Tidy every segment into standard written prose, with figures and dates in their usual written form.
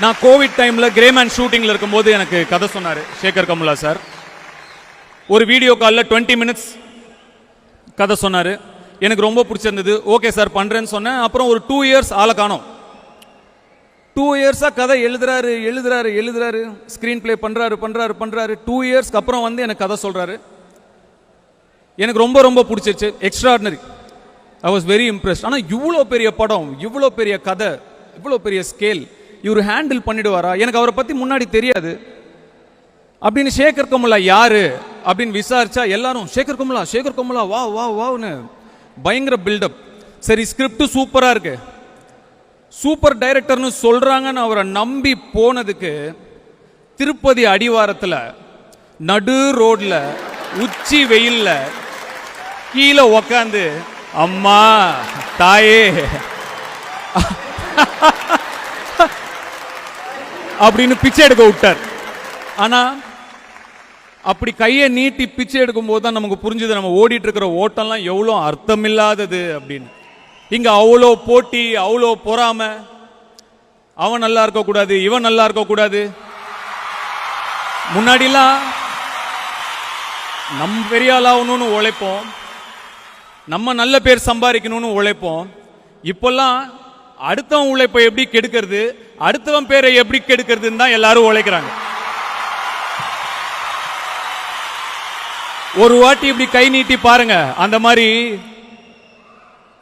நான் கோவிட் டைம்ல கிரேமேன் ஷூட்டிங்ல இருக்கும்போது எனக்கு கதை சொன்னாரு சேகர் கமுலா சார். ஒரு வீடியோ காலில் 20 மினிட்ஸ் கதை சொன்னாரு. எனக்கு ரொம்ப பிடிச்சிருந்தது. ஓகே சார் பண்றேன்னு சொன்னேன். அப்புறம் ஒரு 2 இயர்ஸ் ஆளை காணோம். 2 இயர்ஸா கதை எழுதுறாரு, ஸ்கிரீன் பிளே பண்றாரு. 2 இயர்ஸ்க்கு அப்புறம் வந்து எனக்கு கதை சொல்றாரு. எனக்கு ரொம்ப பிடிச்சிருச்சு. Extraordinary. I was very impressed. ஆனால் இவ்வளோ பெரிய படம், இவ்வளோ பெரிய கதை, இவ்வளோ பெரிய ஸ்கேல் இவர் ஹேண்டில் பண்ணிடுவாரா? எனக்கு அவரை பற்றி முன்னாடி தெரியாது. அப்படின்னு சேகர் கமுலா யாரு அப்படின்னு விசாரிச்சா எல்லாரும் சேகர் கமுலா வான்னு பயங்கர பில்டப். சரி, ஸ்கிரிப்ட் சூப்பரா இருக்கு, சூப்பர் டைரக்டர்னு சொல்றாங்கன்னு அவரை நம்பி போனதுக்கு திருப்பதி அடிவாரத்தில் நடு ரோட்ல உச்சி வெயில்ல கீழே உக்காந்து அம்மா தாயே அப்படின்னு பிச்சை எடுக்க விட்டார். ஆனா அப்படி கையை நீட்டி பிச்சை எடுக்கும் போது தான் நமக்கு புரிஞ்சது நம்ம ஓடிட்டு இருக்கிற ஓட்டம்லாம் எவ்வளோ அர்த்தமில்லாதது அப்படின்னு. இங்க அவ்வளோ போட்டி, அவ்வளோ பொறாம, அவன் நல்லா இருக்க கூடாது, இவன் நல்லா இருக்க கூடாது. முன்னாடிலாம் நம்ம பெரிய ஆளாகணும்னு உழைப்போம், நம்ம நல்ல பேர் சம்பாதிக்கணும்னு உழைப்போம். இப்பெல்லாம் அடுத்தவன் உழைப்பை எப்படி கெடுக்கிறது, அடுத்தவன் பேரை எப்படி கெடுக்கிறதுன்னு தான் எல்லாரும் உழைக்கிறாங்க. ஒரு வாட்டி இப்படி கை நீட்டி பாருங்க. அந்த மாதிரி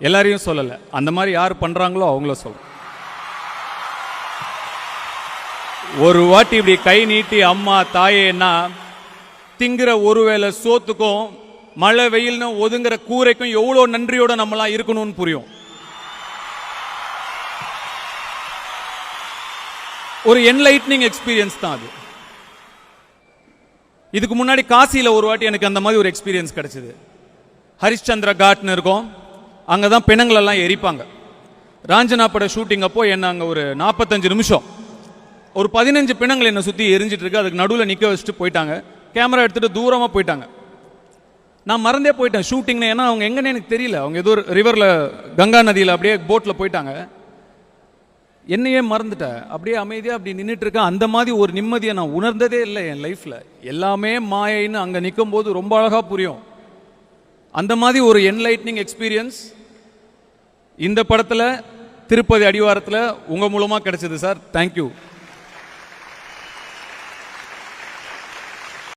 எல்லாரையும் சொல்லல, அந்த மாதிரி யார் பண்றாங்களோ அவங்கள சொல்ல. ஒரு வாட்டி இப்படி கை நீட்டி அம்மா தாயேன்னா திங்கிற ஒருவேளை சோத்துக்கும் மழை வெயில்னு ஒதுங்குற கூரைக்கும் எவ்வளோ நன்றியோட நம்மளாம் இருக்கணும்னு புரியும். ஒரு என்லைட்னிங் எக்ஸ்பீரியன்ஸ் தான் அது. இதுக்கு முன்னாடி காசியில ஒரு வாட்டி எனக்கு அந்த மாதிரி ஒரு எக்ஸ்பீரியன்ஸ் கிடைச்சது. ஹரிஷ்சந்திர காட்னு இருக்கும், அங்கதான் பிணங்கள் எல்லாம் எரிப்பாங்க. ராஞ்சனா பட ஷூட்டிங் அப்போ என்ன அங்க ஒரு 45 நிமிஷம் ஒரு 15 பிணங்கள் என்ன சுத்தி எரிஞ்சிட்டு இருக்கு. அதுக்கு நடுவில் நிக்க வச்சுட்டு போயிட்டாங்க. கேமரா எடுத்துட்டு தூரமா போயிட்டாங்க. நான் மறந்தே போயிட்டேன் ஷூட்டிங்னு. ஏன்னா அவங்க எங்கன்னு எனக்கு தெரியல. அவங்க ஏதோ ரிவர்ல கங்கா நதியில் அப்படியே போட்ல போயிட்டாங்க. என்னையே மறந்துட்டேன். அப்படியே அமைதியா அப்படி நின்றுட்டு இருக்கேன். அந்த மாதிரி ஒரு நிம்மதியை நான் உணர்ந்ததே இல்லை என் லைஃப்ல. எல்லாமே மாயைன்னு அங்க நிற்கும் போது ரொம்ப அழகா புரியும். அந்த மாதிரி ஒரு என்லைட்னிங் எக்ஸ்பீரியன்ஸ் இந்த படத்துல திருப்பதி அடிவாரத்தில் உங்க மூலமா கிடைச்சது சார். தேங்க்யூ.